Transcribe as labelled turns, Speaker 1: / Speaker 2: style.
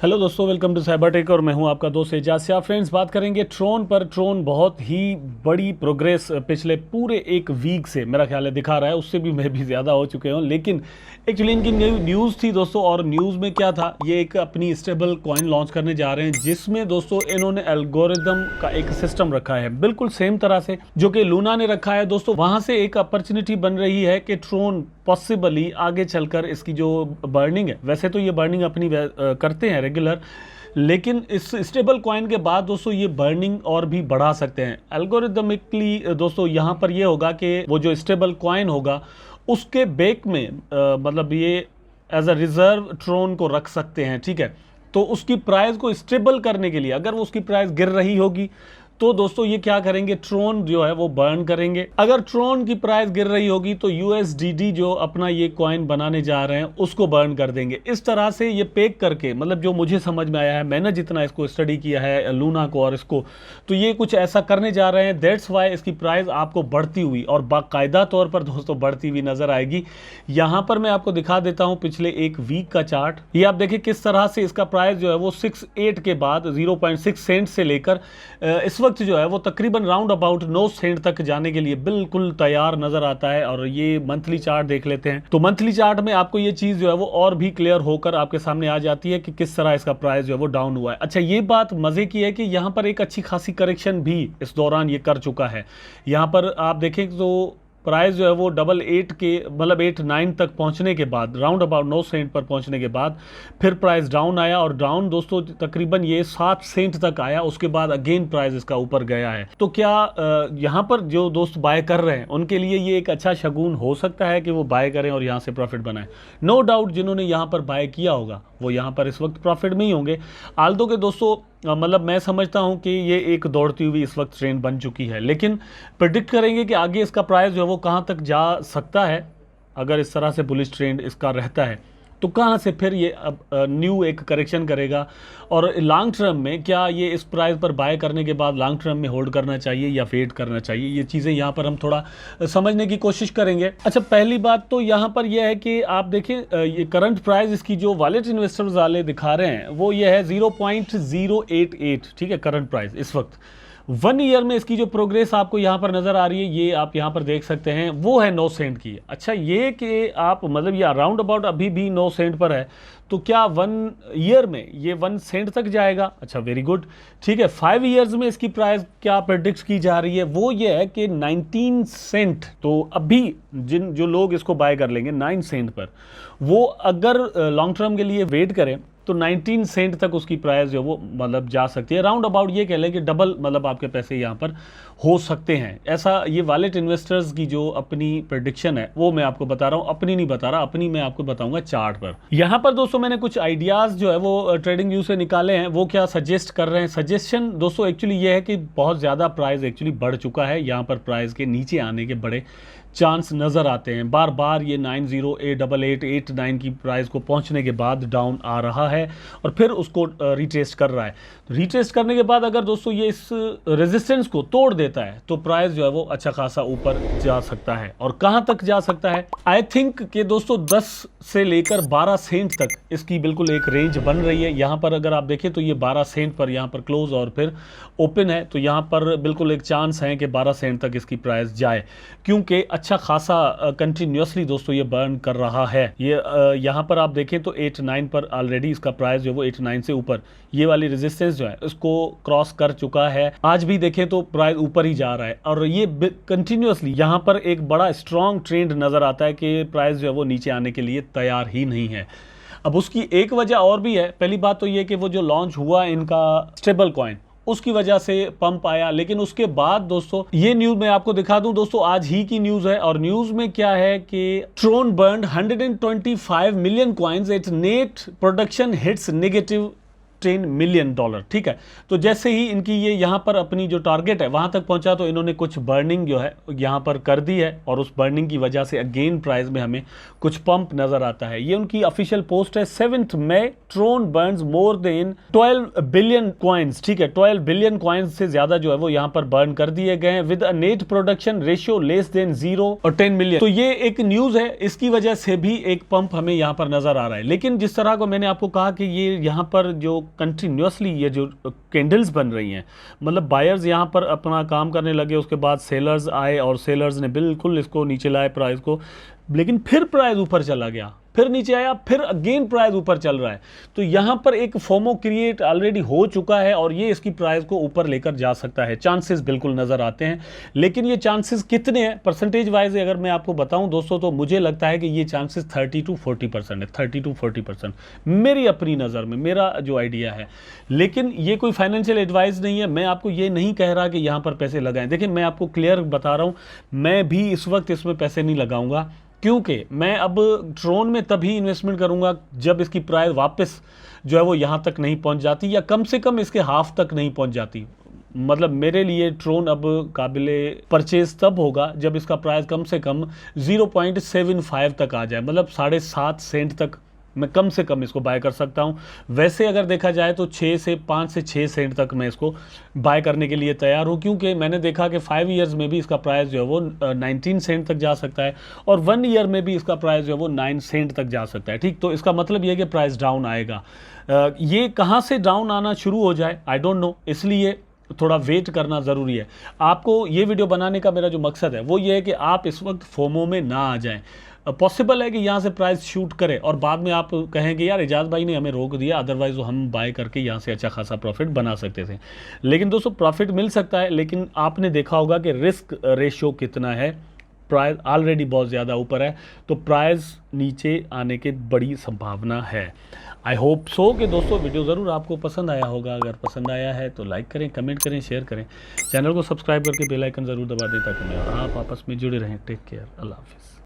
Speaker 1: Hello दोस्तों, welcome to cyber tech और मैं हूं आपका दोस्त एजाज सिया। फ्रेंड्स, बात करेंगे ट्रोन पर। ट्रोन बहुत ही बड़ी प्रोग्रेस पिछले पूरे एक वीक से मेरा ख्याल है दिखा रहा है, उससे भी मैं भी ज़्यादा हो चुके हूं। लेकिन एक्चुअली इनकी न्यूज़ थी दोस्तों, और न्यूज़ में क्या था, ये एक अपनी स्टेबल कॉइन लॉन्च करने जा रहे हैं जिसमें दोस्तों इन्होंने एल्गोरिदम का एक सिस्टम रखा है बिल्कुल सेम तरह से जो कि लूना ने रखा है। दोस्तों वहाँ से एक अपॉर्चुनिटी बन रही है कि ट्रोन पॉसिबली आगे चलकर इसकी जो बर्निंग है, वैसे तो ये बर्निंग अपनी करते हैं रेगुलर, लेकिन इस स्टेबल कॉइन के बाद दोस्तों ये बर्निंग और भी बढ़ा सकते हैं एल्गोरिदमिकली। दोस्तों यहाँ पर ये होगा कि वो जो स्टेबल कॉइन होगा उसके बेक में मतलब ये एज अ रिजर्व ट्रोन को रख सकते हैं, ठीक है। तो उसकी प्राइस को स्टेबल करने के लिए अगर वो उसकी प्राइस गिर रही होगी तो दोस्तों ये क्या करेंगे, ट्रोन जो है वो बर्न करेंगे। अगर ट्रोन की प्राइस गिर रही होगी तो यूएसडीडी जो अपना ये कॉइन बनाने जा रहे हैं उसको बर्न कर देंगे। इस तरह से ये पेक करके, मतलब जो मुझे समझ में आया है, मैंने जितना इसको स्टडी किया है लूना को और इसको, तो ये कुछ ऐसा करने जा रहे हैं। दैट्स वाई इसकी प्राइस आपको बढ़ती हुई और बाकायदा तौर पर दोस्तों बढ़ती हुई नजर आएगी। यहां पर मैं आपको दिखा देता हूं पिछले एक वीक का चार्ट। ये आप देखिए किस तरह से इसका प्राइस जो है वो 68 के बाद 0.6 सेंट से लेकर इस वक्त जो है वो तकरीबन राउंड अबाउट 9 सेंट तक जाने के लिए बिल्कुल तैयार नजर आता है। और ये मंथली चार्ट देख लेते हैं तो मंथली चार्ट में आपको ये चीज जो है वो और भी क्लियर होकर आपके सामने आ जाती है कि किस तरह इसका प्राइस जो है वो डाउन हुआ है। अच्छा, ये बात मजे की है कि यहां पर एक अच्छी खासी करेक्शन भी इस दौरान ये कर चुका है। यहां पर आप देखें तो प्राइस जो है वो 88 के मतलब 89 तक पहुंचने के बाद, राउंड अबाउट 9 सेंट पर पहुंचने के बाद फिर प्राइस डाउन आया, और डाउन दोस्तों तकरीबन ये 7 सेंट तक आया। उसके बाद अगेन प्राइस इसका ऊपर गया है। तो क्या यहाँ पर जो दोस्त बाय कर रहे हैं उनके लिए ये एक अच्छा शगुन हो सकता है कि वो बाय करें और यहाँ से प्रॉफिट बनाएं। नो डाउट जिन्होंने यहाँ पर बाय किया होगा वो यहाँ पर इस वक्त प्रॉफिट में ही होंगे। आल्दो के दोस्तों मतलब मैं समझता हूं कि ये एक दौड़ती हुई इस वक्त ट्रेंड बन चुकी है, लेकिन प्रेडिक्ट करेंगे कि आगे इसका प्राइस जो है वो कहां तक जा सकता है। अगर इस तरह से बुलिश ट्रेंड इसका रहता है तो कहां से फिर ये अब न्यू एक करेक्शन करेगा, और लॉन्ग टर्म में क्या ये इस प्राइस पर बाय करने के बाद लॉन्ग टर्म में होल्ड करना चाहिए या वेट करना चाहिए, ये चीज़ें यहाँ पर हम थोड़ा समझने की कोशिश करेंगे। अच्छा, पहली बात तो यहाँ पर यह है कि आप देखें ये करंट प्राइस इसकी जो वॉलेट इन्वेस्टर्स वाले दिखा रहे हैं वो ये है 0.088, ठीक है, करंट प्राइस इस वक्त। 1 ईयर में इसकी जो प्रोग्रेस आपको यहाँ पर नजर आ रही है, ये आप यहाँ पर देख सकते हैं, वो है 9 सेंट की। अच्छा, ये कि आप मतलब ये अराउंड अबाउट अभी भी 9 सेंट पर है, तो क्या 1 ईयर में ये 1 सेंट तक जाएगा? अच्छा, वेरी गुड, ठीक है। 5 ईयर्स में इसकी प्राइस क्या प्रेडिक्ट की जा रही है, वो ये है कि 19 सेंट। तो अभी जो लोग इसको बाय कर लेंगे 9 सेंट पर, वो अगर लॉन्ग टर्म के लिए वेट करें तो 19 सेंट तक उसकी प्राइस जो वो मतलब जा सकती है। राउंड अबाउट ये कह लें कि डबल मतलब आपके पैसे यहाँ पर हो सकते हैं। ऐसा ये वॉलेट इन्वेस्टर्स की जो अपनी प्रेडिक्शन है वो मैं आपको बता रहा हूँ, अपनी नहीं बता रहा, अपनी मैं आपको बताऊंगा चार्ट पर। यहाँ पर दोस्तों मैंने कुछ आइडियाज़ जो है वो ट्रेडिंग व्यू से निकाले हैं। वो क्या सजेस्ट कर रहे हैं, सजेशन दोस्तों एक्चुअली ये है कि बहुत ज़्यादा प्राइस एक्चुअली बढ़ चुका है। यहाँ पर प्राइस के नीचे आने के बड़े चांस नज़र आते हैं। बार बार ये 90,888,89 की प्राइस को पहुंचने के बाद डाउन आ रहा है और फिर उसको रिटेस्ट कर रहा है। रिटेस्ट करने के बाद अगर दोस्तों ये इस रेजिस्टेंस को तोड़ देता है तो प्राइस जो है वो अच्छा खासा ऊपर जा सकता है। और कहां तक जा सकता है, आई थिंक कि दोस्तों 10 से लेकर 12 सेंट तक इसकी बिल्कुल एक रेंज बन रही है। यहां पर अगर आप देखें तो ये 12 सेंट पर यहां पर क्लोज और फिर ओपन है, तो यहां पर बिल्कुल एक चांस है कि 12 सेंट तक इसकी प्राइस जाए, क्योंकि अच्छा खासा कंटिन्यूसली दोस्तों ये बर्न कर रहा है। ये यहाँ पर आप देखें तो 89 पर ऑलरेडी इसका प्राइस जो है वो 89 से ऊपर ये वाली रेजिस्टेंस जो है इसको क्रॉस कर चुका है। आज भी देखें तो प्राइस ऊपर ही जा रहा है और ये कंटिन्यूसली यहाँ पर एक बड़ा स्ट्रॉन्ग ट्रेंड नजर आता है कि प्राइस जो है वो नीचे आने के लिए तैयार ही नहीं है। अब उसकी एक वजह और भी है। पहली बात तो ये कि वो जो लॉन्च हुआ इनका स्टेबल कॉइन, उसकी वजह से पंप आया, लेकिन उसके बाद दोस्तों ये न्यूज मैं आपको दिखा दूं दोस्तों, आज ही की न्यूज है। और न्यूज में क्या है कि Tron burned 125 million coins, it net production hits negative $15 million, ठीक है। तो जैसे ही इनकी ये यहाँ पर अपनी जो टारगेट है वहाँ तक पहुँचा तो इन्होंने कुछ बर्निंग जो है यहाँ पर कर दी है, और उस बर्निंग की वजह से अगेन प्राइस में हमें कुछ पंप नज़र आता है। ये उनकी ऑफिशियल पोस्ट है, 7 मई Tron burns more than 12 billion coins, ठीक है। 12 बिलियन कॉइन्स से ज़्यादा जो है वो यहाँ पर बर्न कर दिए गए हैं with a net production ratio less than 0 और 10 मिलियन। तो ये एक न्यूज़ है, इसकी वजह से भी एक पंप हमें यहाँ पर नज़र आ रहा है। लेकिन जिस तरह को मैंने आपको कहा कि ये यहाँ पर जो कंटिन्यूसली ये जो कैंडल्स बन रही हैं, मतलब बायर्स यहाँ पर अपना काम करने लगे, उसके बाद सेलर्स आए और सेलर्स ने बिल्कुल इसको नीचे लाए प्राइस को, लेकिन फिर प्राइस ऊपर चला गया, फिर नीचे आया, फिर अगेन प्राइस ऊपर चल रहा है। तो यहाँ पर एक फोमो क्रिएट ऑलरेडी हो चुका है और ये इसकी प्राइस को ऊपर लेकर जा सकता है, चांसेस बिल्कुल नज़र आते हैं। लेकिन ये चांसेस कितने हैं परसेंटेज वाइज अगर मैं आपको बताऊं दोस्तों, तो मुझे लगता है कि ये चांसेस 30 to 40% है, 30 to 40% मेरी अपनी नज़र में, मेरा जो आइडिया है। लेकिन ये कोई फाइनेंशियल एडवाइस नहीं है, मैं आपको ये नहीं कह रहा कि यहाँ पर पैसे लगाएं। देखिए मैं आपको क्लियर बता रहा हूँ, मैं भी इस वक्त इसमें पैसे नहीं लगाऊंगा, क्योंकि मैं अब ट्रोन में तभी इन्वेस्टमेंट करूंगा जब इसकी प्राइस वापस जो है वो यहाँ तक नहीं पहुँच जाती, या कम से कम इसके हाफ तक नहीं पहुँच जाती। मतलब मेरे लिए ट्रोन अब काबिले परचेज तब होगा जब इसका प्राइस कम से कम 0.75 तक आ जाए, मतलब 7.5 सेंट तक मैं कम से कम इसको बाय कर सकता हूं। वैसे अगर देखा जाए तो 5 से 6 सेंट तक मैं इसको बाय करने के लिए तैयार हूं, क्योंकि मैंने देखा कि 5 ईयर्स में भी इसका प्राइस जो है वो 19 सेंट तक जा सकता है, और 1 ईयर में भी इसका प्राइस जो है वो 9 सेंट तक जा सकता है, ठीक। तो इसका मतलब ये है कि प्राइस डाउन आएगा। ये कहाँ से डाउन आना शुरू हो जाए आई डोंट नो, इसलिए थोड़ा वेट करना ज़रूरी है। आपको ये वीडियो बनाने का मेरा जो मकसद है वो ये है कि आप इस वक्त फोमो में ना आ जाएं। पॉसिबल है कि यहाँ से प्राइस शूट करे और बाद में आप कहें कि यार एजाज भाई ने हमें रोक दिया, अदरवाइज हम बाय करके यहाँ से अच्छा खासा प्रॉफिट बना सकते थे। लेकिन दोस्तों प्रॉफिट मिल सकता है, लेकिन आपने देखा होगा कि रिस्क रेशियो कितना है, प्राइस ऑलरेडी बहुत ज़्यादा ऊपर है, तो प्राइस नीचे आने की बड़ी संभावना है। आई होप सो कि दोस्तों वीडियो ज़रूर आपको पसंद आया होगा। अगर पसंद आया है तो लाइक करें, कमेंट करें, शेयर करें, चैनल को सब्सक्राइब करके बेल आइकन ज़रूर दबा दें ताकि मैं आप आपस में जुड़े रहें। टेक केयर, अल्लाह हाफिज़।